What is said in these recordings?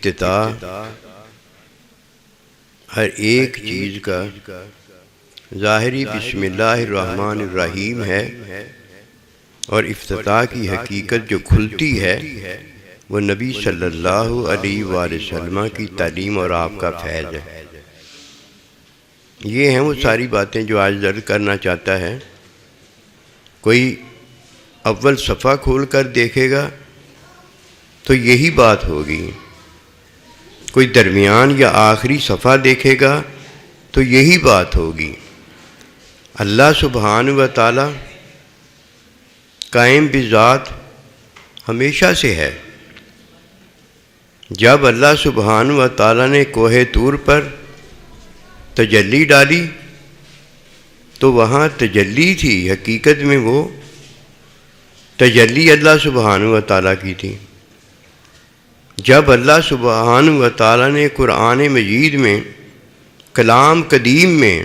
افتتاح ہر ایک چیز کا ظاہری بسم اللہ الرحمن الرحیم ہے، اور افتتاح کی حقیقت جو کھلتی ہے وہ نبی صلی اللہ علیہ وآلہ وسلم کی تعلیم اور آپ کا فیض ہے۔ یہ ہیں وہ ساری باتیں جو آج درد کرنا چاہتا ہے۔ کوئی اول صفحہ کھول کر دیکھے گا تو یہی بات ہوگی، کوئی درمیان یا آخری صفحہ دیکھے گا تو یہی بات ہوگی۔ اللہ سبحانہ و تعالی قائم بذات ہمیشہ سے ہے۔ جب اللہ سبحانہ و تعالی نے کوہ طور پر تجلی ڈالی تو وہاں تجلی تھی، حقیقت میں وہ تجلی اللہ سبحانہ و تعالی کی تھی۔ جب اللہ سبحانہ و تعالی نے قرآن مجید میں کلام قدیم میں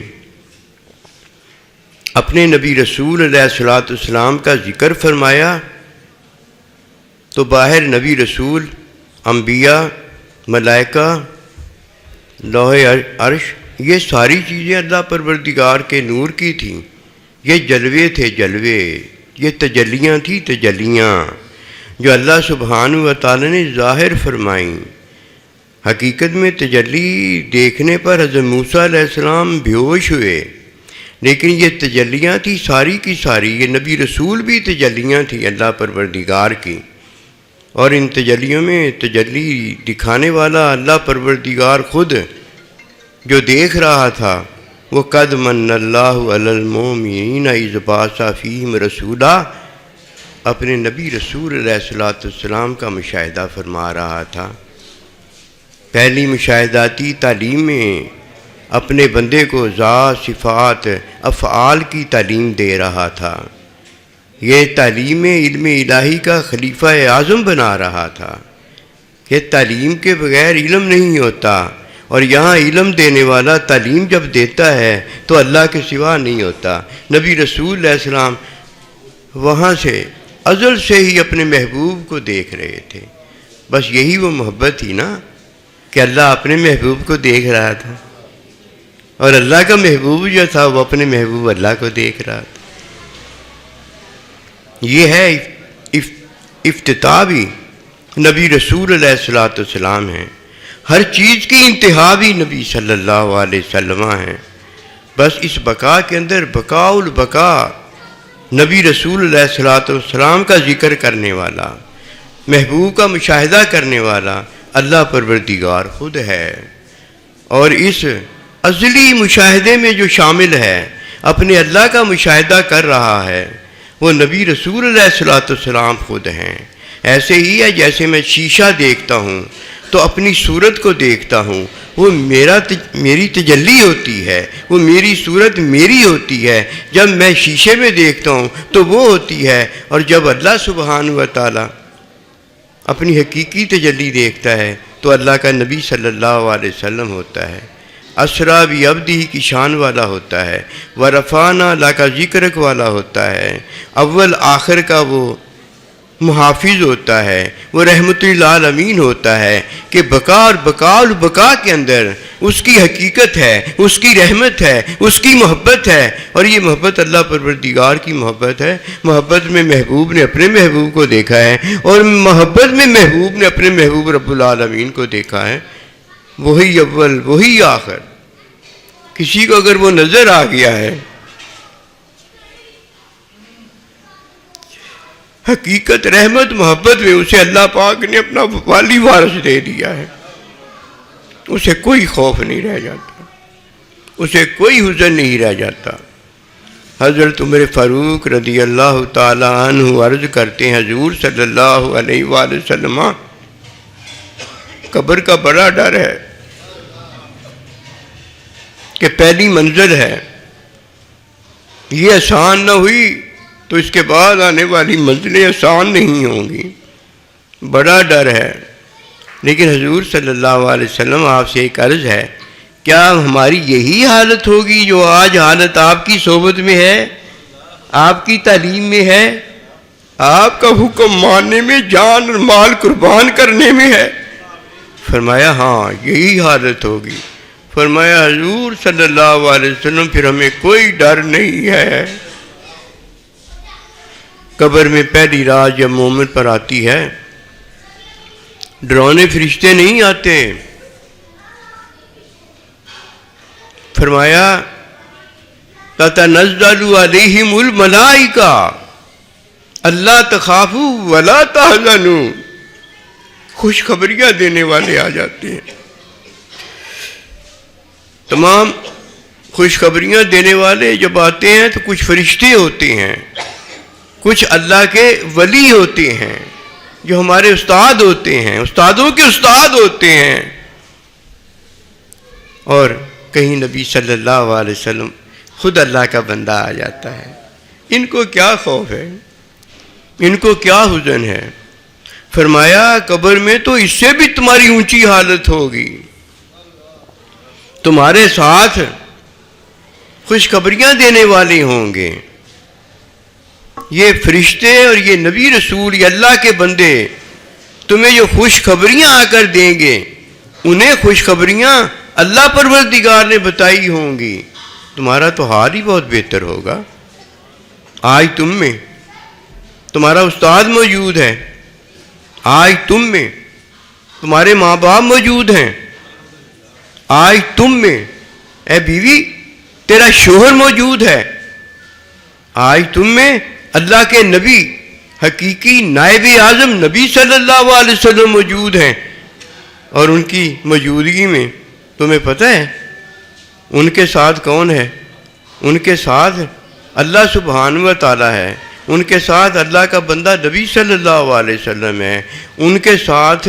اپنے نبی رسول علیہ الصلوۃ والسلام کا ذکر فرمایا تو باہر نبی رسول، انبیاء، ملائکہ، لوح عرش، یہ ساری چیزیں اللہ پروردگار کے نور کی تھیں۔ یہ جلوے تھے، جلوے، یہ تجلیاں تھیں، تجلیاں جو اللہ سبحانہ و تعالی نے ظاہر فرمائیں۔ حقیقت میں تجلی دیکھنے پر حضرت موسیٰ علیہ السلام بیہوش ہوئے، لیکن یہ تجلیاں تھیں ساری کی ساری، یہ نبی رسول بھی تجلیاں تھیں اللہ پروردگار کی، اور ان تجلیوں میں تجلی دکھانے والا اللہ پروردگار خود جو دیکھ رہا تھا۔ وہ قد من اللہ علی المؤمنین اذ بعث فیہم رسولا، اپنے نبی رسول علیہ الصلوۃ والسلام کا مشاہدہ فرما رہا تھا۔ پہلی مشاہداتی تعلیم میں اپنے بندے کو ذات، صفات، افعال کی تعلیم دے رہا تھا۔ یہ تعلیم علم الہی کا خلیفہ اعظم بنا رہا تھا کہ تعلیم کے بغیر علم نہیں ہوتا، اور یہاں علم دینے والا تعلیم جب دیتا ہے تو اللہ کے سوا نہیں ہوتا۔ نبی رسول علیہ السلام وہاں سے ازل سے ہی اپنے محبوب کو دیکھ رہے تھے۔ بس یہی وہ محبت تھی نا کہ اللہ اپنے محبوب کو دیکھ رہا تھا، اور اللہ کا محبوب جو تھا وہ اپنے محبوب اللہ کو دیکھ رہا تھا۔ یہ ہے افتتاح بھی نبی رسول علیہ الصلوۃ والسلام ہیں۔ ہر چیز کی انتہا بھی نبی صلی اللہ علیہ وسلم ہیں۔ بس اس بقا کے اندر بقاء البقا نبی رسول علیہ الصلوۃ والسلام کا ذکر کرنے والا، محبوب کا مشاہدہ کرنے والا اللہ پروردگار خود ہے، اور اس ازلی مشاہدے میں جو شامل ہے، اپنے اللہ کا مشاہدہ کر رہا ہے، وہ نبی رسول علیہ الصلوۃ والسلام خود ہیں۔ ایسے ہی ہے جیسے میں شیشہ دیکھتا ہوں تو اپنی صورت کو دیکھتا ہوں، وہ میری تجلی ہوتی ہے، وہ میری صورت میری ہوتی ہے۔ جب میں شیشے میں دیکھتا ہوں تو وہ ہوتی ہے، اور جب اللہ سبحانہ و تعالی اپنی حقیقی تجلی دیکھتا ہے تو اللہ کا نبی صلی اللہ علیہ وسلم ہوتا ہے، اسریٰ بعبدہ کی شان والا ہوتا ہے، ورفعنا لک ذکرک والا ہوتا ہے، اول آخر کا وہ محافظ ہوتا ہے، وہ رحمت للعالمین ہوتا ہے کہ بقا اور بقاء البقا کے اندر اس کی حقیقت ہے، اس کی رحمت ہے، اس کی محبت ہے، اور یہ محبت اللہ پروردگار کی محبت ہے۔ محبت میں محبوب نے اپنے محبوب کو دیکھا ہے، اور محبت میں محبوب نے اپنے محبوب رب العالمین کو دیکھا ہے۔ وہی اول، وہی آخر۔ کسی کو اگر وہ نظر آ گیا ہے، حقیقت، رحمت، محبت میں، اسے اللہ پاک نے اپنا والی وارث دے دیا ہے۔ اسے کوئی خوف نہیں رہ جاتا، اسے کوئی حزن نہیں رہ جاتا۔ حضرت عمر فاروق رضی اللہ تعالی عنہ عرض کرتے ہیں، حضور صلی اللہ علیہ وآلہ وسلم، قبر کا بڑا ڈر ہے کہ پہلی منزل ہے، یہ آسان نہ ہوئی تو اس کے بعد آنے والی منزلیں آسان نہیں ہوں گی، بڑا ڈر ہے۔ لیکن حضور صلی اللہ علیہ وسلم، آپ سے ایک عرض ہے، کیا ہماری یہی حالت ہوگی جو آج حالت آپ کی صحبت میں ہے، آپ کی تعلیم میں ہے، آپ کا حکم ماننے میں، جان اور مال قربان کرنے میں ہے؟ فرمایا ہاں یہی حالت ہوگی. فرمایا حضور صلی اللہ علیہ وسلم پھر ہمیں کوئی ڈر نہیں ہے. قبر میں پہلی رات جب مومن پر آتی ہے ڈراؤنے فرشتے نہیں آتے. فرمایا تتنزل علیہم الملائکہ اللہ تخافوا ولا تحزنوا، خوشخبریاں دینے والے آ جاتے ہیں. تمام خوشخبریاں دینے والے جب آتے ہیں تو کچھ فرشتے ہوتے ہیں، کچھ اللہ کے ولی ہوتے ہیں جو ہمارے استاد ہوتے ہیں، استادوں کے استاد ہوتے ہیں، اور کہیں نبی صلی اللہ علیہ وسلم خود اللہ کا بندہ آ جاتا ہے. ان کو کیا خوف ہے، ان کو کیا حزن ہے. فرمایا قبر میں تو اس سے بھی تمہاری اونچی حالت ہوگی، تمہارے ساتھ خوشخبریاں دینے والے ہوں گے. یہ فرشتے اور یہ نبی رسول، یہ اللہ کے بندے تمہیں جو خوشخبریاں آ کر دیں گے، انہیں خوشخبریاں اللہ پروردگار نے بتائی ہوں گی. تمہارا تو حال ہی بہت بہتر ہوگا. آج تم میں تمہارا استاد موجود ہے، آج تم میں تمہارے ماں باپ موجود ہیں، آج تم میں اے بیوی تیرا شوہر موجود ہے، آج تم میں اللہ کے نبی حقیقی نائب اعظم نبی صلی اللہ علیہ وسلم موجود ہیں. اور ان کی موجودگی میں تمہیں پتہ ہے ان کے ساتھ کون ہے؟ ان کے ساتھ اللہ سبحانہ و تعالیٰ ہے، ان کے ساتھ اللہ کا بندہ نبی صلی اللہ علیہ وسلم ہے، ان کے ساتھ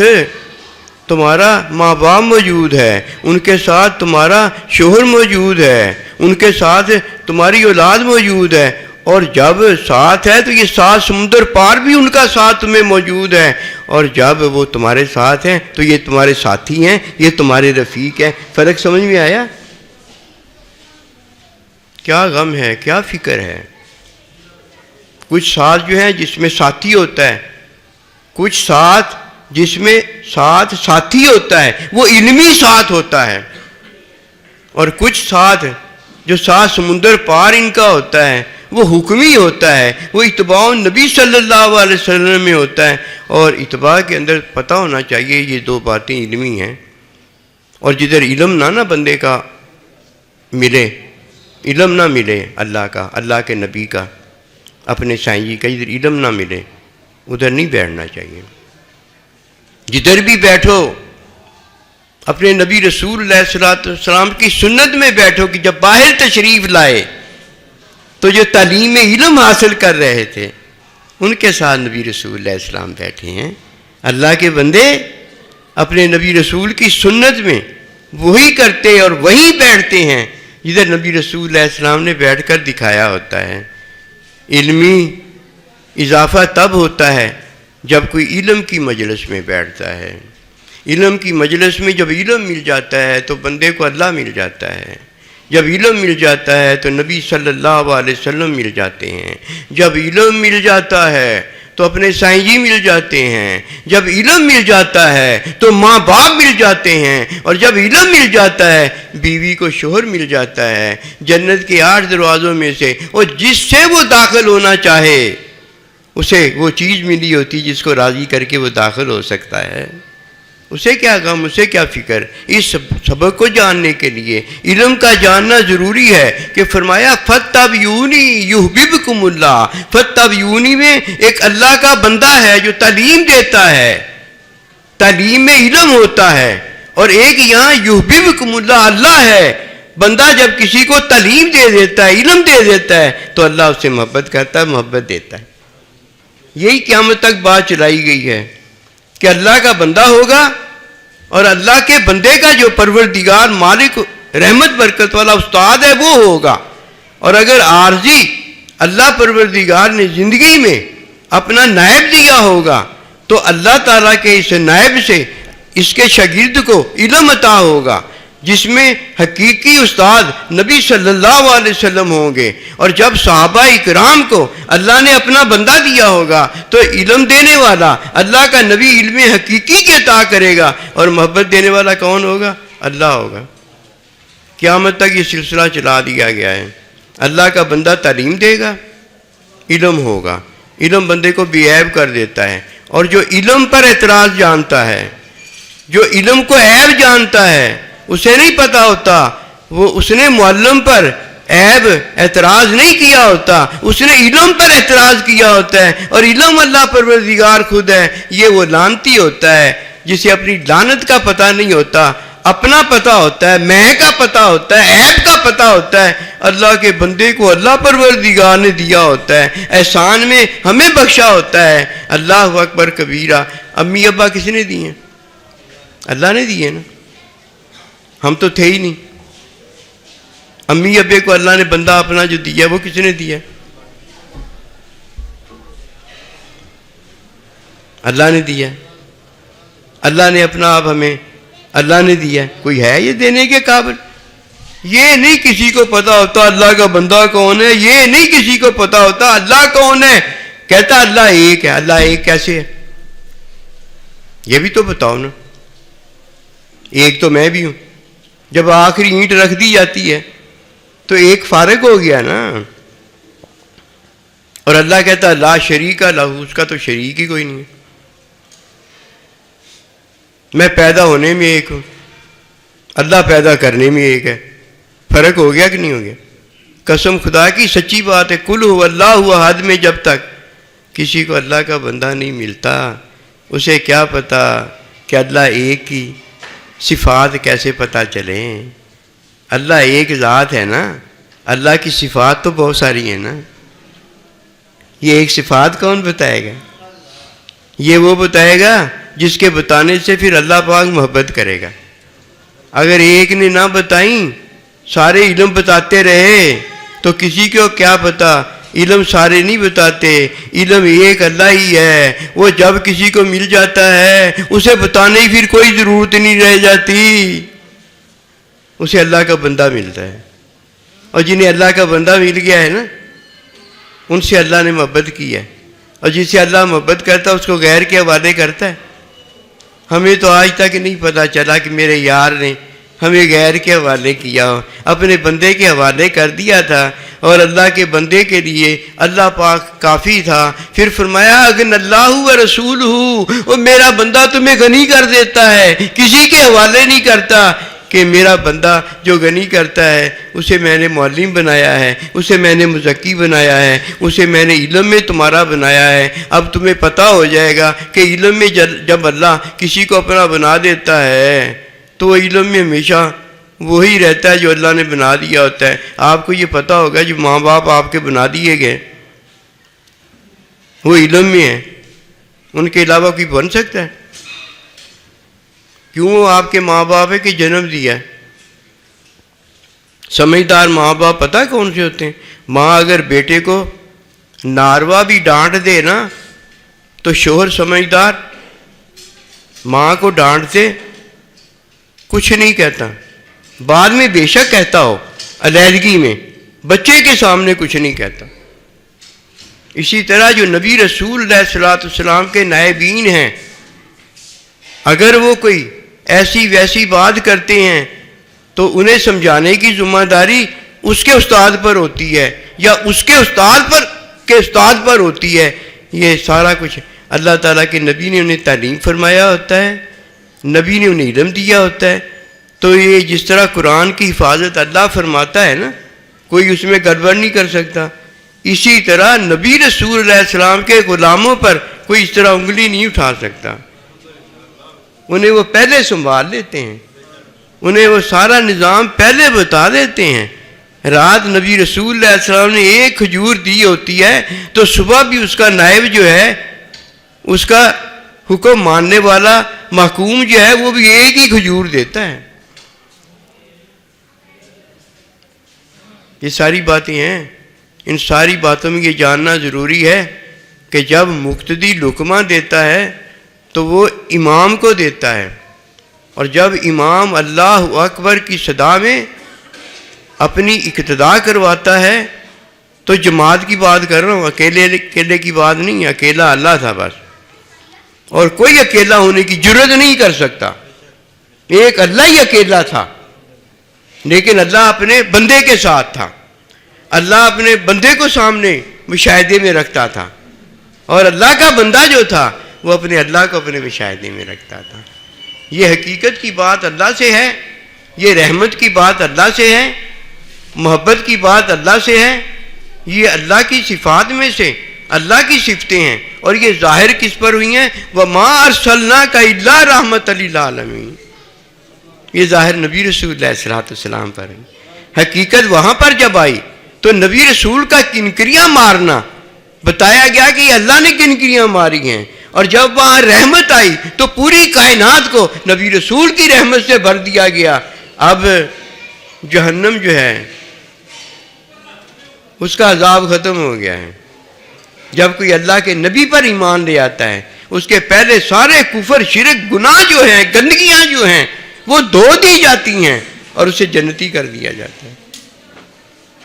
تمہارا ماں باپ موجود ہے، ان کے ساتھ تمہارا شوہر موجود ہے، ان کے ساتھ تمہاری اولاد موجود ہے. اور جب ساتھ ہے تو یہ 7 سمندر پار بھی ان کا ساتھ تمہیں موجود ہے. اور جب وہ تمہارے ساتھ ہیں تو یہ تمہارے ساتھی ہیں، یہ تمہارے رفیق ہیں. فرق سمجھ میں آیا؟ کیا غم ہے، کیا فکر ہے. کچھ ساتھ جو ہے جس میں ساتھی ہوتا ہے، کچھ ساتھ جس میں ساتھ ساتھی ہوتا ہے وہ علمی ساتھ ہوتا ہے، اور کچھ ساتھ جو 7 سمندر پار ان کا ہوتا ہے وہ حکمی ہوتا ہے، وہ اتباع نبی صلی اللہ علیہ وسلم میں ہوتا ہے. اور اتباع کے اندر پتہ ہونا چاہیے یہ 2 باتیں علمی ہیں. اور جدھر علم نہ بندے کا ملے، علم نہ ملے اللہ کا، اللہ کے نبی کا، اپنے سائیں جی کا، جدھر علم نہ ملے ادھر نہیں بیٹھنا چاہیے. جدھر بھی بیٹھو اپنے نبی رسول علیہ السلام کی سنت میں بیٹھو کہ جب باہر تشریف لائے تو جو تعلیم علم حاصل کر رہے تھے ان کے ساتھ نبی رسول علیہ السلام بیٹھے ہیں. اللہ کے بندے اپنے نبی رسول کی سنت میں وہی کرتے اور وہی بیٹھتے ہیں جدھر نبی رسول علیہ السلام نے بیٹھ کر دکھایا ہوتا ہے. علمی اضافہ تب ہوتا ہے جب کوئی علم کی مجلس میں بیٹھتا ہے. علم کی مجلس میں جب علم مل جاتا ہے تو بندے کو اللہ مل جاتا ہے. جب علم مل جاتا ہے تو نبی صلی اللہ علیہ وسلم مل جاتے ہیں. جب علم مل جاتا ہے تو اپنے سائیں جی مل جاتے ہیں. جب علم مل جاتا ہے تو ماں باپ مل جاتے ہیں. اور جب علم مل جاتا ہے بیوی کو شوہر مل جاتا ہے. جنت کے 8 دروازوں میں سے اور جس سے وہ داخل ہونا چاہے اسے وہ چیز ملی ہوتی جس کو راضی کر کے وہ داخل ہو سکتا ہے. اسے کیا غم، اسے کیا فکر. اس سبق کو جاننے کے لیے علم کا جاننا ضروری ہے کہ فرمایا فَاتَّبِعُونِی یُحْبِبْکُمُ اللَّہ. فَاتَّبِعُونِی میں ایک اللہ کا بندہ ہے جو تعلیم دیتا ہے، تعلیم میں علم ہوتا ہے. اور ایک یہاں یُحْبِبْکُمُ اللَّہ اللہ ہے. بندہ جب کسی کو تعلیم دے دیتا ہے، علم دے دیتا ہے تو اللہ اس سے محبت کرتا ہے، محبت دیتا ہے. یہی قیامت تک بات چلائی گئی ہے کہ اللہ کا بندہ ہوگا اور اللہ کے بندے کا جو پروردگار مالک رحمت برکت والا استاد ہے وہ ہوگا. اور اگر عارضی اللہ پروردگار نے زندگی میں اپنا نائب دیا ہوگا تو اللہ تعالیٰ کے اس نائب سے اس کے شاگرد کو علم عطا ہوگا جس میں حقیقی استاد نبی صلی اللہ علیہ وسلم ہوں گے، اور جب صحابہ اکرام کو اللہ نے اپنا بندہ دیا ہوگا تو علم دینے والا اللہ کا نبی علم حقیقی کی عطا کرے گا، اور محبت دینے والا کون ہوگا؟ اللہ ہوگا۔ قیامت تک یہ سلسلہ چلا دیا گیا ہے۔ اللہ کا بندہ تعلیم دے گا، علم ہوگا، علم بندے کو بے عیب کر دیتا ہے، اور جو علم پر اعتراض جانتا ہے، جو علم کو عیب جانتا ہے، اسے نہیں پتہ ہوتا، وہ اس نے معلم پر عیب اعتراض نہیں کیا ہوتا، اس نے علم پر اعتراض کیا ہوتا ہے، اور علم اللہ پروردگار خود ہے۔ یہ وہ لعنتی ہوتا ہے جسے اپنی لعنت کا پتہ نہیں ہوتا، اپنا پتہ ہوتا ہے، میں کا پتہ ہوتا ہے، عیب کا پتہ ہوتا ہے۔ اللہ کے بندے کو اللہ پروردگار نے دیا ہوتا ہے، احسان میں ہمیں بخشا ہوتا ہے۔ اللہ اکبر کبیرہ۔ امی ابا کس نے دیے؟ اللہ نے دیے نا، ہم تو تھے ہی نہیں۔ امی ابے کو اللہ نے بندہ اپنا جو دیا وہ کس نے دیا؟ اللہ نے دیا۔ اللہ نے اپنا آپ ہمیں اللہ نے دیا۔ کوئی ہے یہ دینے کے قابل؟ یہ نہیں کسی کو پتا ہوتا اللہ کا بندہ کون ہے، یہ نہیں کسی کو پتا ہوتا اللہ کون ہے۔ کہتا اللہ ایک ہے۔ اللہ ایک کیسے ہے؟ یہ بھی تو بتاؤ نا۔ ایک تو میں بھی ہوں۔ جب آخری اینٹ رکھ دی جاتی ہے تو ایک فارغ ہو گیا نا۔ اور اللہ کہتا لا شریک لہ، اس کا تو شریک ہی کوئی نہیں ہے۔ میں پیدا ہونے میں ایک ہوں، اللہ پیدا کرنے میں ایک ہے۔ فرق ہو گیا کہ نہیں ہو گیا؟ قسم خدا کی سچی بات ہے، کل هو اللہ احد میں جب تک کسی کو اللہ کا بندہ نہیں ملتا، اسے کیا پتا کہ اللہ ایک کی صفات کیسے پتہ چلیں؟ اللہ ایک ذات ہے نا، اللہ کی صفات تو بہت ساری ہیں نا۔ یہ ایک صفات کون بتائے گا؟ یہ وہ بتائے گا جس کے بتانے سے پھر اللہ پاک محبت کرے گا۔ اگر ایک نے نہ بتائیں، سارے علم بتاتے رہے تو کسی کو کیا پتا؟ علم سارے نہیں بتاتے، علم ایک اللہ ہی ہے۔ وہ جب کسی کو مل جاتا ہے اسے بتانے کی پھر کوئی ضرورت نہیں رہ جاتی، اسے اللہ کا بندہ ملتا ہے۔ اور جنہیں اللہ کا بندہ مل گیا ہے نا، ان سے اللہ نے محبت کی ہے، اور جس سے اللہ محبت کرتا ہے اس کو غیر کے حوالے کرتا ہے۔ ہمیں تو آج تک نہیں پتہ چلا کہ میرے یار نے ہمیں غیر کے حوالے کیا ہو، اپنے بندے کے حوالے کر دیا تھا، اور اللہ کے بندے کے لیے اللہ پاک کافی تھا۔ پھر فرمایا اگن اللہ و رسول وہ میرا بندہ تمہیں غنی کر دیتا ہے، کسی کے حوالے نہیں کرتا کہ میرا بندہ جو غنی کرتا ہے اسے میں نے معلم بنایا ہے، اسے میں نے مزکی بنایا ہے، اسے میں نے علم میں تمہارا بنایا ہے۔ اب تمہیں پتہ ہو جائے گا کہ علم میں جب اللہ کسی کو اپنا بنا دیتا ہے تو وہ علم میں ہمیشہ وہی رہتا ہے جو اللہ نے بنا دیا ہوتا ہے۔ آپ کو یہ پتہ ہوگا جو ماں باپ آپ کے بنا دیے گئے وہ علم میں ہیں، ان کے علاوہ کوئی بن سکتا ہے؟ کیوں وہ آپ کے ماں باپ ہے کہ جنم دیا ہے؟ سمجھدار ماں باپ پتہ کون سے ہوتے ہیں؟ ماں اگر بیٹے کو ناروا بھی ڈانٹ دے نا تو شوہر سمجھدار ماں کو ڈانٹتے کچھ نہیں کہتا، بعد میں بے شک کہتا ہو علیحدگی میں، بچے کے سامنے کچھ نہیں کہتا۔ اسی طرح جو نبی رسول علیہ الصلوۃ والسلام کے نائبین ہیں، اگر وہ کوئی ایسی ویسی بات کرتے ہیں تو انہیں سمجھانے کی ذمہ داری اس کے استاد پر ہوتی ہے، یا اس کے استاد پر ہوتی ہے۔ یہ سارا کچھ اللہ تعالیٰ کے نبی نے انہیں تعلیم فرمایا ہوتا ہے، نبی نے انہیں علم دیا ہوتا ہے۔ تو یہ جس طرح قرآن کی حفاظت اللہ فرماتا ہے نا، کوئی اس میں گڑبڑ نہیں کر سکتا، اسی طرح نبی رسول علیہ السلام کے غلاموں پر کوئی اس طرح انگلی نہیں اٹھا سکتا۔ انہیں وہ پہلے سنبھال لیتے ہیں، انہیں وہ سارا نظام پہلے بتا دیتے ہیں۔ رات نبی رسول اللہ علیہ السلام نے ایک کھجور دی ہوتی ہے تو صبح بھی اس کا نائب جو ہے، اس کا حکم ماننے والا محکوم جو ہے، وہ بھی ایک ہی کھجور دیتا ہے۔ یہ ساری باتیں ہیں، ان ساری باتوں میں یہ جاننا ضروری ہے کہ جب مقتدی لقمہ دیتا ہے تو وہ امام کو دیتا ہے، اور جب امام اللہ اکبر کی صدا میں اپنی اقتدا کرواتا ہے تو جماعت کی بات کر رہا ہوں، اکیلے کی بات نہیں، اکیلا اللہ تھا بس، اور کوئی اکیلا ہونے کی جرت نہیں کر سکتا، ایک اللہ ہی اکیلا تھا، لیکن اللہ اپنے بندے کے ساتھ تھا، اللہ اپنے بندے کو سامنے مشاہدے میں رکھتا تھا، اور اللہ کا بندہ جو تھا وہ اپنے اللہ کو اپنے مشاہدے میں رکھتا تھا۔ یہ حقیقت کی بات اللہ سے ہے، یہ رحمت کی بات اللہ سے ہے، محبت کی بات اللہ سے ہے، یہ اللہ کی صفات میں سے اللہ کی صفتیں ہیں، اور یہ ظاہر کس پر ہوئی ہیں؟ وَمَا أَرْسَلْنَاكَ إِلَّا رَحْمَةً لِلْعَالَمِينَ، یہ ظاہر نبی رسول اللہ صلی اللہ علیہ وسلم پر ہے۔ حقیقت وہاں پر جب آئی تو نبی رسول کا کنکریاں مارنا بتایا گیا کہ یہ اللہ نے کنکریاں ماری ہیں، اور جب وہاں رحمت آئی تو پوری کائنات کو نبی رسول کی رحمت سے بھر دیا گیا۔ اب جہنم جو ہے اس کا عذاب ختم ہو گیا ہے۔ جب کوئی اللہ کے نبی پر ایمان لے آتا ہے، اس کے پہلے سارے کفر، شرک، گناہ جو ہیں، گندگیاں جو ہیں وہ دھو دی جاتی ہیں اور اسے جنتی کر دیا جاتا ہے۔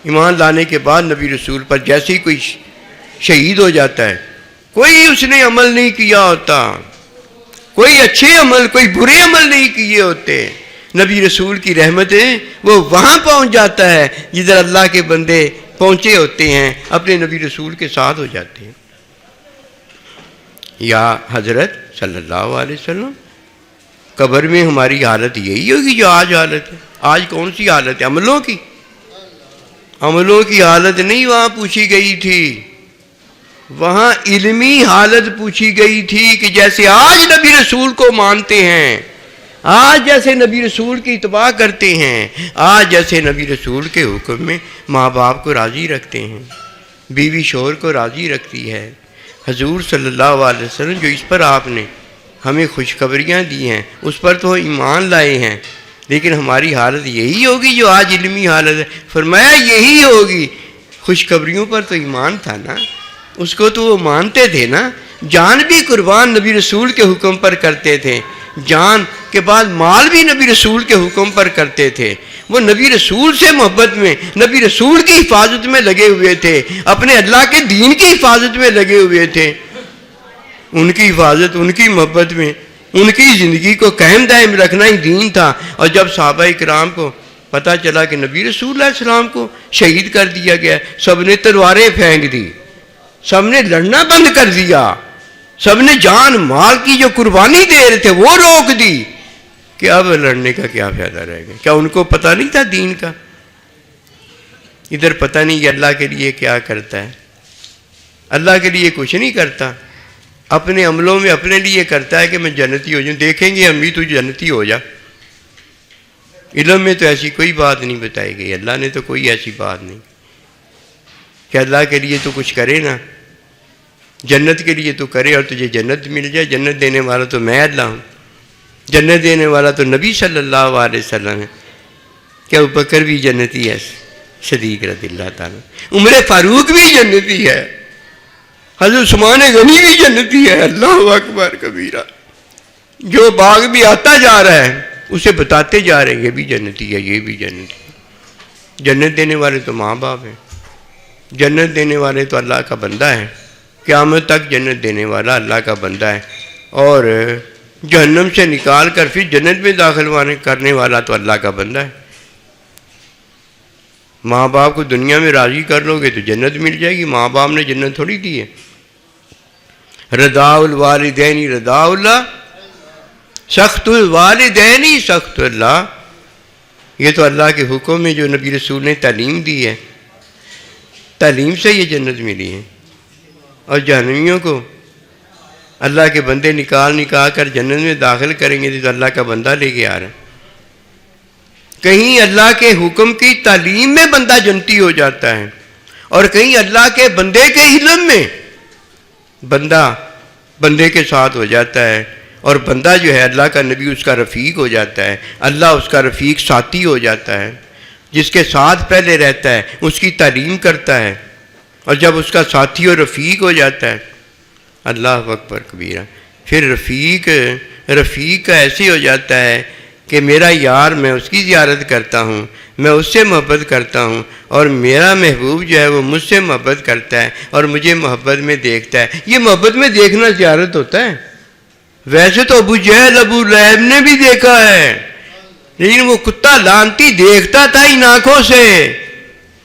ایمان لانے کے بعد نبی رسول پر جیسے ہی کوئی شہید ہو جاتا ہے، کوئی اس نے عمل نہیں کیا ہوتا، کوئی اچھے عمل، کوئی برے عمل نہیں کیے ہوتے، نبی رسول کی رحمتیں وہ وہاں پہنچ جاتا ہے جدھر اللہ کے بندے پہنچے ہوتے ہیں، اپنے نبی رسول کے ساتھ ہو جاتے ہیں۔ یا حضرت صلی اللہ علیہ وسلم، قبر میں ہماری حالت یہی ہوگی جو آج حالت ہے؟ آج کون سی حالت ہے؟ عملوں کی؟ عملوں کی حالت نہیں وہاں پوچھی گئی تھی، وہاں علمی حالت پوچھی گئی تھی کہ جیسے آج نبی رسول کو مانتے ہیں، آج جیسے نبی رسول کی اتباع کرتے ہیں، آج جیسے نبی رسول کے حکم میں ماں باپ کو راضی رکھتے ہیں، بیوی شوہر کو راضی رکھتی ہے، حضور صلی اللہ علیہ وسلم جو اس پر آپ نے ہمیں خوشخبریاں دی ہیں اس پر تو ایمان لائے ہیں، لیکن ہماری حالت یہی ہوگی جو آج علمی حالت ہے؟ فرمایا یہی ہوگی۔ خوشخبریوں پر تو ایمان تھا نا، اس کو تو وہ مانتے تھے نا، جان بھی قربان نبی رسول کے حکم پر کرتے تھے، جان کے بعد مال بھی نبی رسول کے حکم پر کرتے تھے، وہ نبی رسول سے محبت میں، نبی رسول کی حفاظت میں لگے ہوئے تھے، اپنے اللہ کے دین کی حفاظت میں لگے ہوئے تھے، ان کی حفاظت، ان کی محبت میں، ان کی زندگی کو قائم دائم رکھنا ہی دین تھا۔ اور جب صحابہ کرام کو پتہ چلا کہ نبی رسول اللہ علیہ السلام کو شہید کر دیا گیا، سب نے تلواریں پھینک دی، سب نے لڑنا بند کر دیا، سب نے جان مال کی جو قربانی دے رہے تھے وہ روک دی، کہ اب لڑنے کا کیا فائدہ رہے گا؟ کیا ان کو پتہ نہیں تھا دین کا؟ ادھر پتہ نہیں کہ اللہ کے لیے کیا کرتا ہے، اللہ کے لیے کچھ نہیں کرتا، اپنے عملوں میں اپنے لیے کرتا ہے کہ میں جنتی ہو جاؤں، دیکھیں گے امی تو جنتی ہو جا۔ علم میں تو ایسی کوئی بات نہیں بتائی گئی، اللہ نے تو کوئی ایسی بات نہیں کہ اللہ کے لیے تو کچھ کرے نا، جنت کے لیے تو کرے اور تجھے جنت مل جائے۔ جنت دینے والا تو میں اللہ ہوں، جنت دینے والا تو نبی صلی اللہ علیہ وسلم ہے۔ کہ ابوبکر بھی جنتی ہے، صدیق رضی اللہ تعالیٰ، عمر فاروق بھی جنتی ہے، حضرت عثمان غنی بھی جنتی ہے۔ اللہ اکبر کبیرہ، جو باغ بھی آتا جا رہا ہے اسے بتاتے جا رہے ہیں یہ بھی جنتی ہے، یہ بھی جنتی ہے۔ جنت دینے والے تو ماں باپ ہیں، جنت دینے والے تو اللہ کا بندہ ہے، قیامت تک جنت دینے والا اللہ کا بندہ ہے، اور جہنم سے نکال کر پھر جنت میں داخل کرنے والا تو اللہ کا بندہ ہے۔ ماں باپ کو دنیا میں راضی کر لو گے تو جنت مل جائے گی، ماں باپ نے جنت تھوڑی دی ہے۔ رضا الوالدین رضا اللہ، سخت الوالدین سخت اللہ، یہ تو اللہ کے حکم میں جو نبی رسول نے تعلیم دی ہے، تعلیم سے یہ جنت ملی ہے۔ اور جہنمیوں کو اللہ کے بندے نکال کر جنت میں داخل کریں گے تو اللہ کا بندہ لے کے آ رہا ہے۔ کہیں اللہ کے حکم کی تعلیم میں بندہ جنتی ہو جاتا ہے، اور کہیں اللہ کے بندے کے علم میں بندہ بندے کے ساتھ ہو جاتا ہے، اور بندہ جو ہے اللہ کا نبی اس کا رفیق ہو جاتا ہے، اللہ اس کا رفیق ساتھی ہو جاتا ہے، جس کے ساتھ پہلے رہتا ہے اس کی تعلیم کرتا ہے، اور جب اس کا ساتھی اور رفیق ہو جاتا ہے، اللہ اکبر کبیرہ، پھر رفیق رفیق کا ایسے ہو جاتا ہے کہ میرا یار، میں اس کی زیارت کرتا ہوں، میں اس سے محبت کرتا ہوں، اور میرا محبوب جو ہے وہ مجھ سے محبت کرتا ہے اور مجھے محبت میں دیکھتا ہے۔ یہ محبت میں دیکھنا زیارت ہوتا ہے۔ ویسے تو ابو جہل، ابو لہب نے بھی دیکھا ہے، لیکن وہ کتا لعنتی دیکھتا تھا ان آنکھوں سے،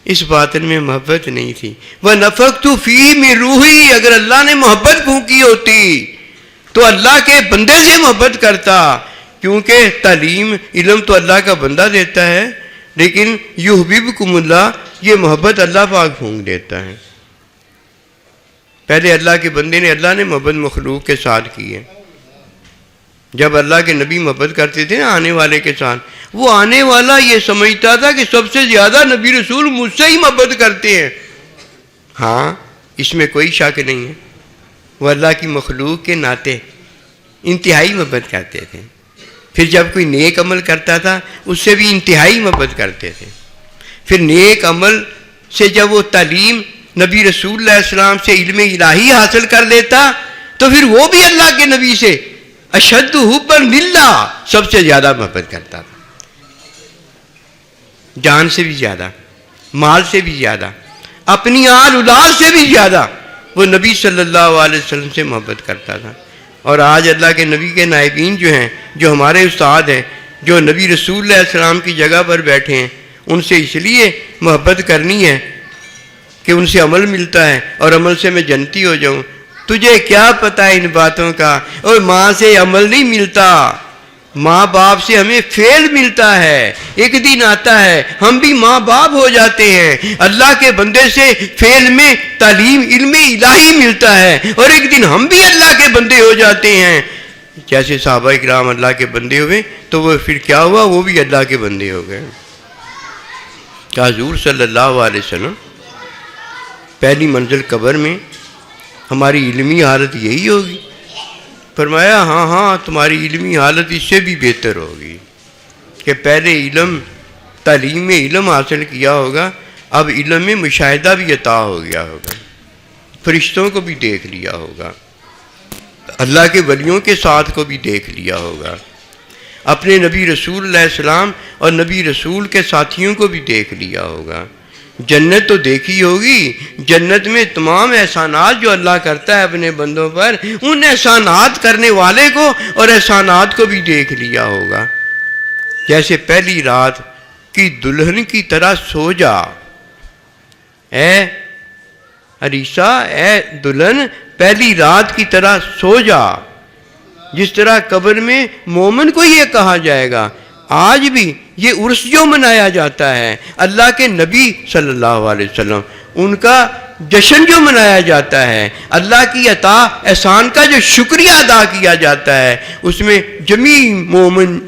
اس باطن میں محبت نہیں تھی۔ وَنَفَخْتُ فِيهِ مِن رُوحِي، اگر اللہ نے محبت پھونکی ہوتی تو اللہ کے بندے سے محبت کرتا، کیونکہ تعلیم علم تو اللہ کا بندہ دیتا ہے، لیکن یحببکم اللہ، یہ محبت اللہ پاک پھونک دیتا ہے۔ پہلے اللہ کے بندے نے، اللہ نے محبت مخلوق کے ساتھ کی ہے۔ جب اللہ کے نبی محبت کرتے تھے نا آنے والے کے ساتھ، وہ آنے والا یہ سمجھتا تھا کہ سب سے زیادہ نبی رسول مجھ سے ہی محبت کرتے ہیں۔ ہاں، اس میں کوئی شک نہیں ہے، وہ اللہ کی مخلوق کے ناطے انتہائی محبت کرتے تھے۔ پھر جب کوئی نیک عمل کرتا تھا اس سے بھی انتہائی محبت کرتے تھے۔ پھر نیک عمل سے جب وہ تعلیم نبی رسول اللہ علیہ السلام سے علم الہی حاصل کر لیتا تو پھر وہ بھی اللہ کے نبی سے اشد حبا للہ، سب سے زیادہ محبت کرتا تھا، جان سے بھی زیادہ، مال سے بھی زیادہ، اپنی آل اولاد سے بھی زیادہ وہ نبی صلی اللہ علیہ وسلم سے محبت کرتا تھا۔ اور آج اللہ کے نبی کے نائبین جو ہیں، جو ہمارے استاد ہیں، جو نبی رسول اللہ علیہ السلام کی جگہ پر بیٹھے ہیں، ان سے اس لیے محبت کرنی ہے کہ ان سے عمل ملتا ہے اور عمل سے میں جنتی ہو جاؤں۔ تجھے کیا پتہ ہے ان باتوں کا؟ اور ماں سے عمل نہیں ملتا، ماں باپ سے ہمیں فعل ملتا ہے۔ ایک دن آتا ہے ہم بھی ماں باپ ہو جاتے ہیں، اللہ کے بندے سے فعل میں تعلیم علم الہی ملتا ہے، اور ایک دن ہم بھی اللہ کے بندے ہو جاتے ہیں۔ جیسے صحابہ کرام اللہ کے بندے ہوئے تو وہ پھر کیا ہوا؟ وہ بھی اللہ کے بندے ہو گئے۔ کہ حضور صلی اللہ علیہ وسلم پہلی منزل قبر میں ہماری علمی حالت یہی ہوگی؟ فرمایا ہاں تمہاری علمی حالت اس سے بھی بہتر ہوگی کہ پہلے علم تعلیم میں علم حاصل کیا ہوگا، اب علم میں مشاہدہ بھی عطا ہو گیا ہوگا، فرشتوں کو بھی دیکھ لیا ہوگا، اللہ کے ولیوں کے ساتھ کو بھی دیکھ لیا ہوگا، اپنے نبی رسول اللہ علیہ السلام اور نبی رسول کے ساتھیوں کو بھی دیکھ لیا ہوگا۔ جنت تو دیکھی ہوگی، جنت میں تمام احسانات جو اللہ کرتا ہے اپنے بندوں پر، ان احسانات کرنے والے کو اور احسانات کو بھی دیکھ لیا ہوگا۔ جیسے پہلی رات کی دلہن کی طرح سو جا، اے عریسہ، اے دلہن پہلی رات کی طرح سو جا، جس طرح قبر میں مومن کو یہ کہا جائے گا۔ آج بھی یہ عرس جو منایا جاتا ہے اللہ کے نبی صلی اللہ علیہ وسلم، ان کا جشن جو منایا جاتا ہے، اللہ کی عطا احسان کا جو شکریہ ادا کیا جاتا ہے، اس میں جمیع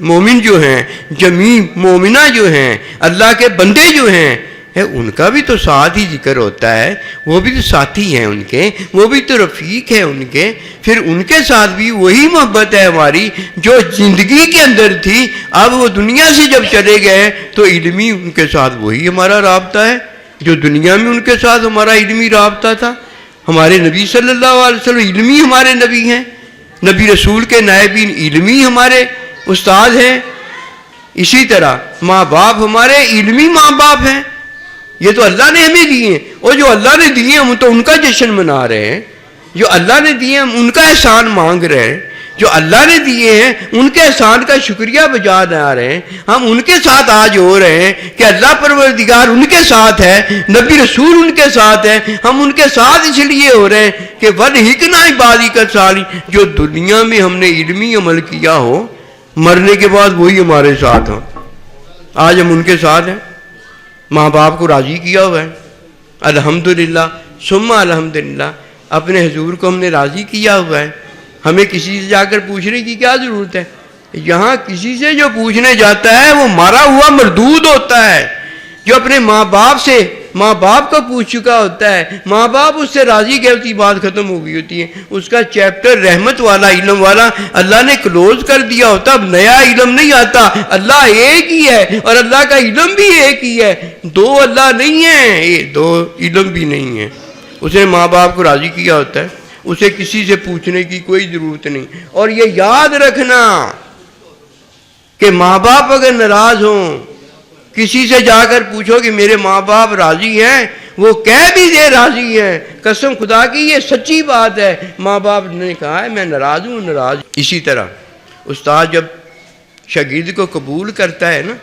مومن جو ہیں، جمیع مومنہ جو ہیں، اللہ کے بندے جو ہیں، ان کا بھی تو ساتھ ہی ذکر ہوتا ہے، وہ بھی تو ساتھی ہیں ان کے، وہ بھی تو رفیق ہیں ان کے، پھر ان کے ساتھ بھی وہی محبت ہے ہماری جو زندگی کے اندر تھی۔ اب وہ دنیا سے جب چلے گئے تو علمی ان کے ساتھ وہی ہمارا رابطہ ہے جو دنیا میں ان کے ساتھ ہمارا علمی رابطہ تھا۔ ہمارے نبی صلی اللہ علیہ وسلم علمی ہمارے نبی ہیں، نبی رسول کے نائبین علمی ہمارے استاد ہیں، اسی طرح ماں باپ ہمارے علمی ماں باپ ہیں۔ یہ تو اللہ نے ہمیں دیے ہیں، اور جو اللہ نے دیے ہم تو ان کا جشن منا رہے ہیں، جو اللہ نے دیے ہم ان کا احسان مانگ رہے ہیں، جو اللہ نے دیے ہیں ان کے احسان کا شکریہ بجا لا رہے ہیں۔ ہم ان کے ساتھ آج ہو رہے ہیں کہ اللہ پروردگار ان کے ساتھ ہے، نبی رسول ان کے ساتھ ہے، ہم ان کے ساتھ اس لیے ہو رہے ہیں کہ وَلْحِقْنَا عِبَادِكَ الصَّالِحِينَ، جو دنیا میں ہم نے علمی عمل کیا ہو، مرنے کے بعد وہی ہمارے ساتھ ہوں۔ آج ہم ان کے ساتھ ہیں، ماں باپ کو راضی کیا ہوا ہے، الحمدللہ ثم الحمدللہ، اپنے حضور کو ہم نے راضی کیا ہوا ہے۔ ہمیں کسی سے جا کر پوچھنے کی کیا ضرورت ہے؟ یہاں کسی سے جو پوچھنے جاتا ہے وہ مارا ہوا مردود ہوتا ہے۔ جو اپنے ماں باپ سے ماں باپ کو پوچھ چکا ہوتا ہے، ماں باپ اس سے راضی کیا ہوتی، بات ختم ہو گئی ہوتی ہے، اس کا چیپٹر رحمت والا علم والا اللہ نے کلوز کر دیا ہوتا، اب نیا علم نہیں آتا۔ اللہ ایک ہی ہے اور اللہ کا علم بھی ایک ہی ہے، دو اللہ نہیں ہیں، دو علم بھی نہیں ہیں۔ اس نے ماں باپ کو راضی کیا ہوتا ہے، اسے کسی سے پوچھنے کی کوئی ضرورت نہیں۔ اور یہ یاد رکھنا کہ ماں باپ اگر ناراض ہوں، کسی سے جا کر پوچھو کہ میرے ماں باپ راضی ہیں، وہ کہہ بھی دے راضی ہیں، قسم خدا کی یہ سچی بات ہے، ماں باپ نے کہا ہے میں ناراض ہوں، ناراض۔ اسی طرح استاد جب شاگرد کو قبول کرتا ہے نا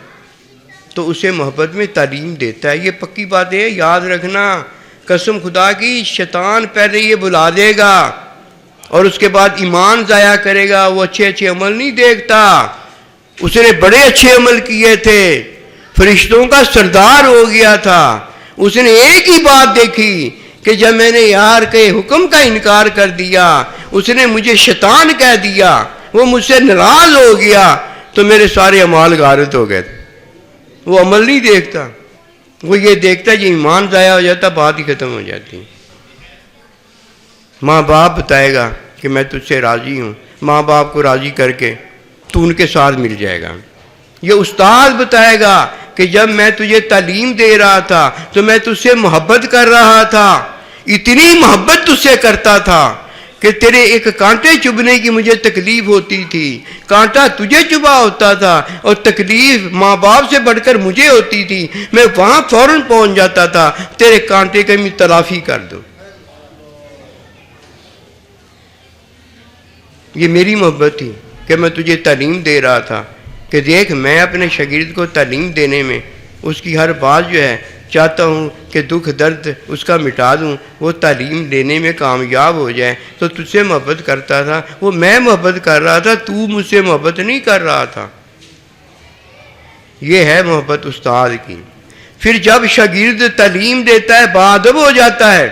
تو اسے محبت میں تعلیم دیتا ہے۔ یہ پکی بات ہے، یاد رکھنا، قسم خدا کی شیطان پہلے یہ بلا دے گا اور اس کے بعد ایمان ضائع کرے گا، وہ اچھے اچھے عمل نہیں دیکھتا۔ اس نے بڑے اچھے عمل کیے تھے، فرشتوں کا سردار ہو گیا تھا، اس نے ایک ہی بات دیکھی کہ جب میں نے یار کے حکم کا انکار کر دیا، اس نے مجھے شیطان کہہ دیا، وہ مجھ سے ناراض ہو گیا، تو میرے سارے اعمال غارت ہو گئے۔ وہ عمل نہیں دیکھتا، وہ یہ دیکھتا ہے، یہ ایمان ضائع ہو جاتا، بات ہی ختم ہو جاتی۔ ماں باپ بتائے گا کہ میں تجھ سے راضی ہوں، ماں باپ کو راضی کر کے تو ان کے ساتھ مل جائے گا۔ یہ استاد بتائے گا کہ جب میں تجھے تعلیم دے رہا تھا تو میں تجھ سے محبت کر رہا تھا، اتنی محبت تجھ سے کرتا تھا کہ تیرے ایک کانٹے چبھنے کی مجھے تکلیف ہوتی تھی، کانٹا تجھے چبھا ہوتا تھا اور تکلیف ماں باپ سے بڑھ کر مجھے ہوتی تھی، میں وہاں فوراً پہنچ جاتا تھا، تیرے کانٹے کا میں تلافی کر دو۔ یہ میری محبت تھی کہ میں تجھے تعلیم دے رہا تھا کہ دیکھ میں اپنے شاگرد کو تعلیم دینے میں اس کی ہر بات جو ہے چاہتا ہوں کہ دکھ درد اس کا مٹا دوں، وہ تعلیم لینے میں کامیاب ہو جائے، تو تجھ سے محبت کرتا تھا، وہ میں محبت کر رہا تھا، تو مجھ سے محبت نہیں کر رہا تھا۔ یہ ہے محبت استاد کی۔ پھر جب شاگرد تعلیم دیتا ہے، باادب ہو جاتا ہے،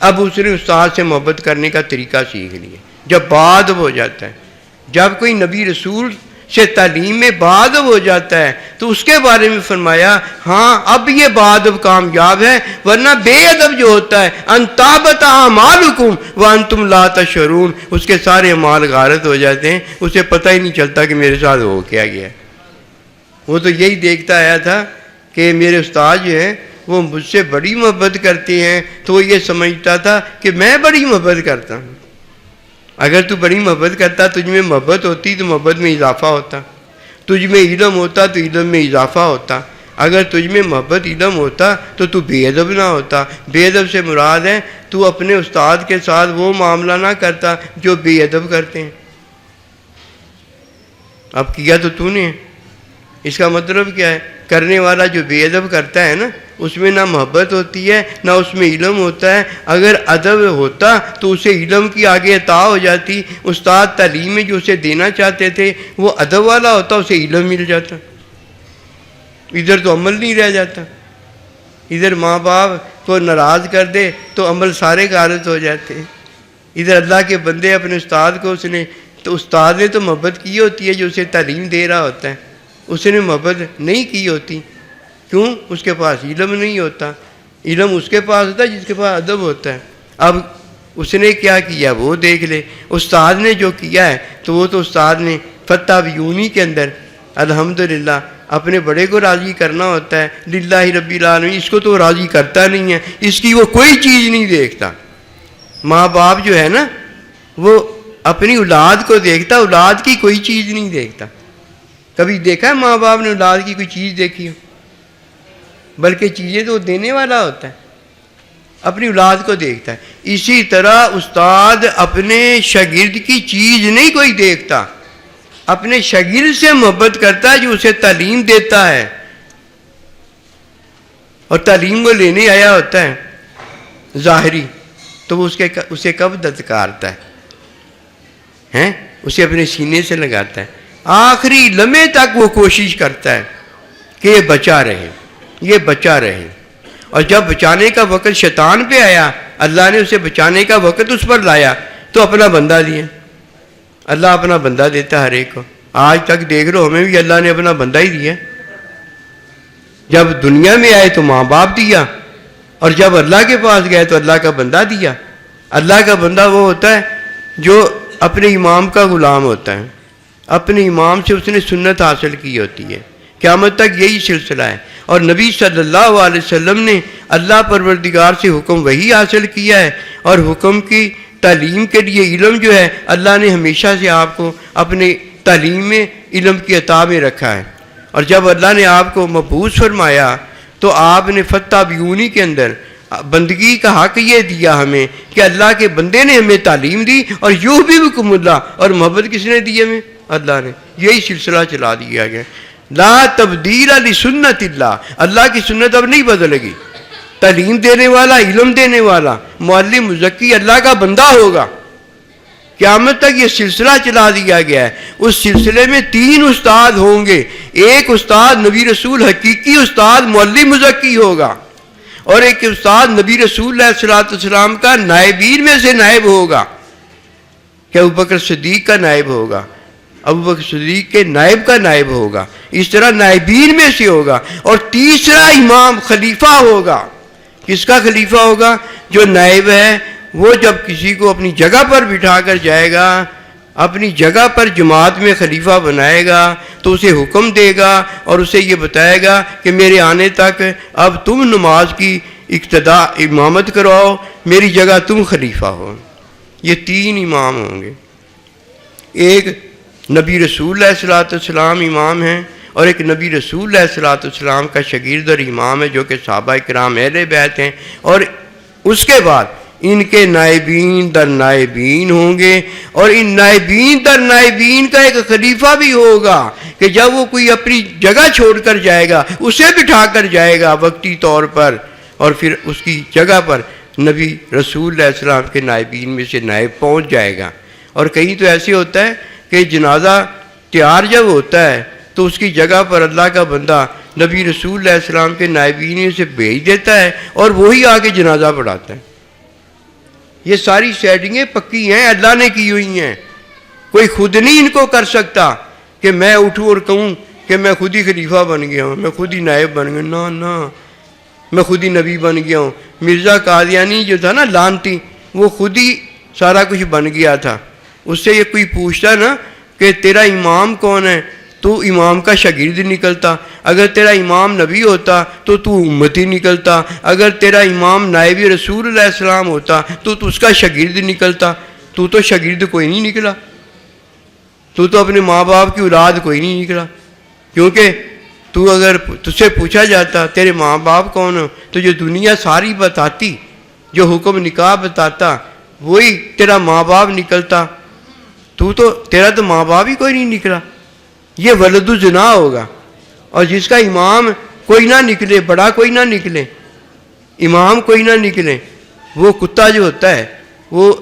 اب اس نے استاد سے محبت کرنے کا طریقہ سیکھ لیا۔ جب باادب ہو جاتا ہے، جب کوئی نبی رسول سے تعلیم میں باادب ہو جاتا ہے تو اس کے بارے میں فرمایا ہاں اب یہ باادب کامیاب ہے، ورنہ بے ادب جو ہوتا ہے ان تابت اعمالکم وانتم لا تشعرون، اس کے سارے اعمال غارت ہو جاتے ہیں، اسے پتہ ہی نہیں چلتا کہ میرے ساتھ ہو کیا گیا۔ وہ تو یہی دیکھتا آیا تھا کہ میرے استاد جو ہیں وہ مجھ سے بڑی محبت کرتے ہیں، تو وہ یہ سمجھتا تھا کہ میں بڑی محبت کرتا ہوں۔ اگر تو بڑی محبت کرتا، تجھ میں محبت ہوتی تو محبت میں اضافہ ہوتا، تجھ میں علم ہوتا تو علم میں اضافہ ہوتا، اگر تجھ میں محبت علم ہوتا تو بے ادب نہ ہوتا۔ بے ادب سے مراد ہے تو اپنے استاد کے ساتھ وہ معاملہ نہ کرتا جو بے ادب کرتے ہیں۔ اب کیا تو نے، اس کا مطلب کیا ہے؟ کرنے والا جو بے ادب کرتا ہے نا، اس میں نہ محبت ہوتی ہے نہ اس میں علم ہوتا ہے۔ اگر ادب ہوتا تو اسے علم کی آگے عطا ہو جاتی، استاد تعلیم میں جو اسے دینا چاہتے تھے وہ ادب والا ہوتا، اسے علم مل جاتا، ادھر تو عمل نہیں رہ جاتا۔ ادھر ماں باپ کو ناراض کر دے تو عمل سارے غارت ہو جاتے ہیں، ادھر اللہ کے بندے اپنے استاد کو استاد نے تو محبت کی ہوتی ہے جو اسے تعلیم دے رہا ہوتا ہے، اس نے محبت نہیں کی ہوتی، کیوں؟ اس کے پاس علم نہیں ہوتا۔ علم اس کے پاس ہوتا ہے جس کے پاس ادب ہوتا ہے۔ اب اس نے کیا کیا وہ دیکھ لے، استاد نے جو کیا ہے تو وہ تو استاد نے فتح بیونی کے اندر الحمدللہ اپنے بڑے کو راضی کرنا ہوتا ہے، للہ رب العالمین، اس کو تو راضی کرتا نہیں ہے، اس کی وہ کوئی چیز نہیں دیکھتا۔ ماں باپ جو ہے نا وہ اپنی اولاد کو دیکھتا، اولاد کی کوئی چیز نہیں دیکھتا۔ کبھی دیکھا ہے ماں باپ نے اولاد کی کوئی چیز دیکھی ہو؟ بلکہ چیزیں تو دینے والا ہوتا ہے، اپنی اولاد کو دیکھتا ہے۔ اسی طرح استاد اپنے شاگرد کی چیز نہیں کوئی دیکھتا، اپنے شاگرد سے محبت کرتا ہے جو اسے تعلیم دیتا ہے، اور تعلیم وہ لینے آیا ہوتا ہے ظاہری، تو وہ اسے کب دھتکارتا ہے، اسے اپنے سینے سے لگاتا ہے، آخری لمحے تک وہ کوشش کرتا ہے کہ یہ بچا رہے، یہ بچا رہے۔ اور جب بچانے کا وقت شیطان پہ آیا، اللہ نے اسے بچانے کا وقت اس پر لایا تو اپنا بندہ دیا۔ اللہ اپنا بندہ دیتا ہر ایک کو، آج تک دیکھ لو ہمیں بھی اللہ نے اپنا بندہ ہی دیا۔ جب دنیا میں آئے تو ماں باپ دیا، اور جب اللہ کے پاس گئے تو اللہ کا بندہ دیا۔ اللہ کا بندہ وہ ہوتا ہے جو اپنے امام کا غلام ہوتا ہے، اپنے امام سے اس نے سنت حاصل کی ہوتی ہے، قیامت تک یہی سلسلہ ہے۔ اور نبی صلی اللہ علیہ وسلم نے اللہ پروردگار سے حکم وہی حاصل کیا ہے، اور حکم کی تعلیم کے لیے علم جو ہے اللہ نے ہمیشہ سے آپ کو اپنے تعلیم میں علم کی عطا میں رکھا ہے، اور جب اللہ نے آپ کو مبعوث فرمایا تو آپ نے فتح بیونی کے اندر بندگی کا حق یہ دیا ہمیں کہ اللہ کے بندے نے ہمیں تعلیم دی، اور یحببکم اللہ، اور محبت کس نے دی ہمیں؟ اللہ نے۔ یہی سلسلہ چلا دیا گیا، لا تبدیل لسنت اللہ، اللہ کی سنت اب نہیں بدلے گی۔ تعلیم دینے والا، علم دینے والا، معلم مزکی اللہ کا بندہ ہوگا، قیامت تک یہ سلسلہ چلا دیا گیا ہے۔ اس سلسلے میں 3 استاد ہوں گے، ایک استاد نبی رسول حقیقی استاد معلم مزکی ہوگا، اور ایک استاد نبی رسول علیہ السلام کا نائبین میں سے نائب ہوگا، کہ ابوبکر صدیق کا نائب ہوگا، ابوبکر صدیق کے نائب کا نائب ہوگا، اس طرح نائبین میں سے ہوگا۔ اور تیسرا امام خلیفہ ہوگا۔ کس کا خلیفہ ہوگا؟ جو نائب ہے وہ جب کسی کو اپنی جگہ پر بٹھا کر جائے گا، اپنی جگہ پر جماعت میں خلیفہ بنائے گا، تو اسے حکم دے گا اور اسے یہ بتائے گا کہ میرے آنے تک اب تم نماز کی اقتدا امامت کرواؤ، میری جگہ تم خلیفہ ہو۔ یہ 3 امام ہوں گے، ایک نبی رسول علیہ السلام امام ہیں، اور ایک نبی رسول علیہ السلام کا شاگرد اور امام ہے جو کہ صحابہ کرام اہل بیت ہیں، اور اس کے بعد ان کے نائبین در نائبین ہوں گے، اور ان نائبین در نائبین کا ایک خلیفہ بھی ہوگا کہ جب وہ کوئی اپنی جگہ چھوڑ کر جائے گا اسے بٹھا کر جائے گا وقتی طور پر، اور پھر اس کی جگہ پر نبی رسول علیہ السلام کے نائبین میں سے نائب پہنچ جائے گا۔ اور کہیں تو ایسے ہوتا ہے کہ جنازہ تیار جب ہوتا ہے تو اس کی جگہ پر اللہ کا بندہ نبی رسول علیہ السلام کے نائبین سے بھیج دیتا ہے اور وہی آ کے جنازہ پڑھاتا ہے۔ یہ ساری سیٹنگیں پکی ہیں، اللہ نے کی ہوئی ہیں، کوئی خود نہیں ان کو کر سکتا کہ میں اٹھوں اور کہوں کہ میں خود ہی خلیفہ بن گیا ہوں، میں خود ہی نائب بن گیا، نہ نہ، میں خود ہی نبی بن گیا ہوں۔ مرزا قادیانی جو تھا نا لانتی، وہ خود ہی سارا کچھ بن گیا تھا۔ اس سے یہ کوئی پوچھتا نا کہ تیرا امام کون ہے، تو امام کا شاگرد نکلتا۔ اگر تیرا امام نبی ہوتا تو تو امتی نکلتا، اگر تیرا امام نائب رسول علیہ السلام ہوتا تو اس کا شاگرد نکلتا۔ تو شاگرد کوئی نہیں نکلا، تو اپنے ماں باپ کی اولاد کوئی نہیں نکلا، کیونکہ تو اگر تجھ سے پوچھا جاتا تیرے ماں باپ کون ہو تو جو دنیا ساری بتاتی، جو حکم نکاح بتاتا، وہی تیرا ماں باپ نکلتا۔ تیرا تو ماں باپ ہی کوئی نہیں نکلا، یہ ولد الزنا ہوگا۔ اور جس کا امام کوئی نہ نکلے، بڑا کوئی نہ نکلے، امام کوئی نہ نکلے، وہ کتا جو ہوتا ہے وہ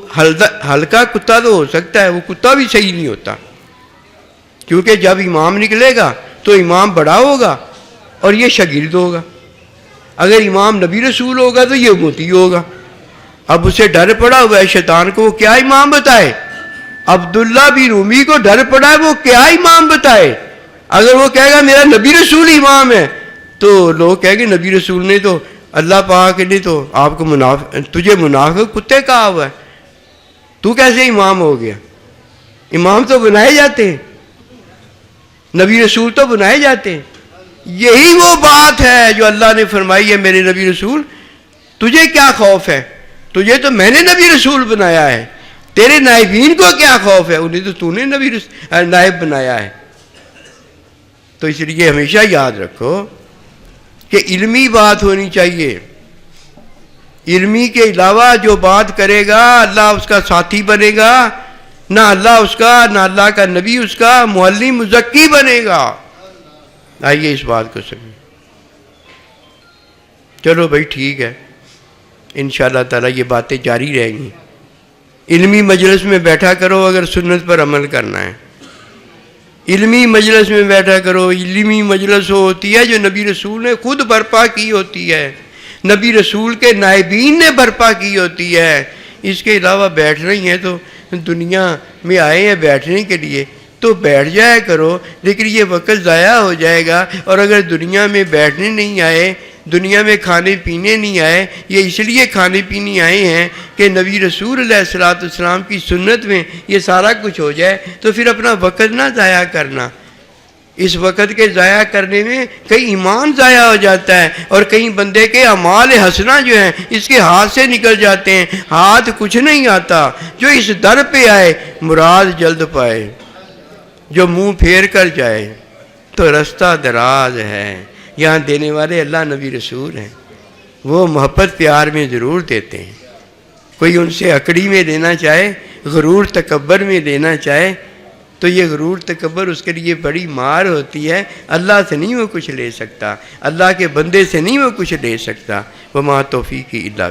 ہلکا کتا تو ہو سکتا ہے، وہ کتا بھی صحیح نہیں ہوتا، کیونکہ جب امام نکلے گا تو امام بڑا ہوگا اور یہ شاگرد ہوگا۔ اگر امام نبی رسول ہوگا تو یہ امتی ہوگا۔ اب اسے ڈر پڑا ہوا ہے شیطان کو، وہ کیا امام بتائے؟ عبداللہ بن رومی کو ڈر پڑا ہے، وہ کیا امام بتائے؟ اگر وہ کہے گا میرا نبی رسول امام ہے تو لوگ کہیں گے نبی رسول نے تو اللہ پاک نے تو آپ کو تجھے منافق کتے کہا ہوا ہے، تو کیسے امام ہو گیا؟ امام تو بنائے جاتے ہیں، نبی رسول تو بنائے جاتے ہیں۔ یہی وہ بات ہے جو اللہ نے فرمائی ہے میرے نبی رسول تجھے کیا خوف ہے، تجھے تو میں نے نبی رسول بنایا ہے، تیرے نائبین کو کیا خوف ہے، انہیں تو نے نبی نائب بنایا ہے۔ تو اس لیے ہمیشہ یاد رکھو کہ علمی بات ہونی چاہیے، علمی کے علاوہ جو بات کرے گا اللہ اس کا ساتھی بنے گا، نہ اللہ اس کا، نہ اللہ کا نبی اس کا معلم مزکی بنے گا۔ آئیے اس بات کو سمجھیں۔ چلو بھائی ٹھیک ہے، انشاءاللہ تعالیٰ یہ باتیں جاری رہیں گی۔ علمی مجلس میں بیٹھا کرو اگر سنت پر عمل کرنا ہے، علمی مجلس میں بیٹھا کرو۔ علمی مجلس ہوتی ہے جو نبی رسول نے خود برپا کی ہوتی ہے، نبی رسول کے نائبین نے برپا کی ہوتی ہے۔ اس کے علاوہ بیٹھنا ہی ہے تو دنیا میں آئے ہیں بیٹھنے کے لیے تو بیٹھ جایا کرو، لیکن یہ وقت ضائع ہو جائے گا۔ اور اگر دنیا میں بیٹھنے نہیں آئے، دنیا میں کھانے پینے نہیں آئے، یہ اس لیے کھانے پینے آئے ہیں کہ نبی رسول علیہ السلام کی سنت میں یہ سارا کچھ ہو جائے، تو پھر اپنا وقت نہ ضائع کرنا۔ اس وقت کے ضائع کرنے میں کئی ایمان ضائع ہو جاتا ہے، اور کئی بندے کے اعمال حسنہ جو ہیں اس کے ہاتھ سے نکل جاتے ہیں، ہاتھ کچھ نہیں آتا۔ جو اس در پہ آئے مراد جلد پائے، جو منہ پھیر کر جائے تو رستہ دراز ہے۔ یہاں دینے والے اللہ نبی رسول ہیں، وہ محبت پیار میں ضرور دیتے ہیں۔ کوئی ان سے اکڑی میں لینا چاہے، غرور تکبر میں لینا چاہے، تو یہ غرور تکبر اس کے لیے بڑی مار ہوتی ہے۔ اللہ سے نہیں وہ کچھ لے سکتا، اللہ کے بندے سے نہیں وہ کچھ لے سکتا۔ وما توفیقی الا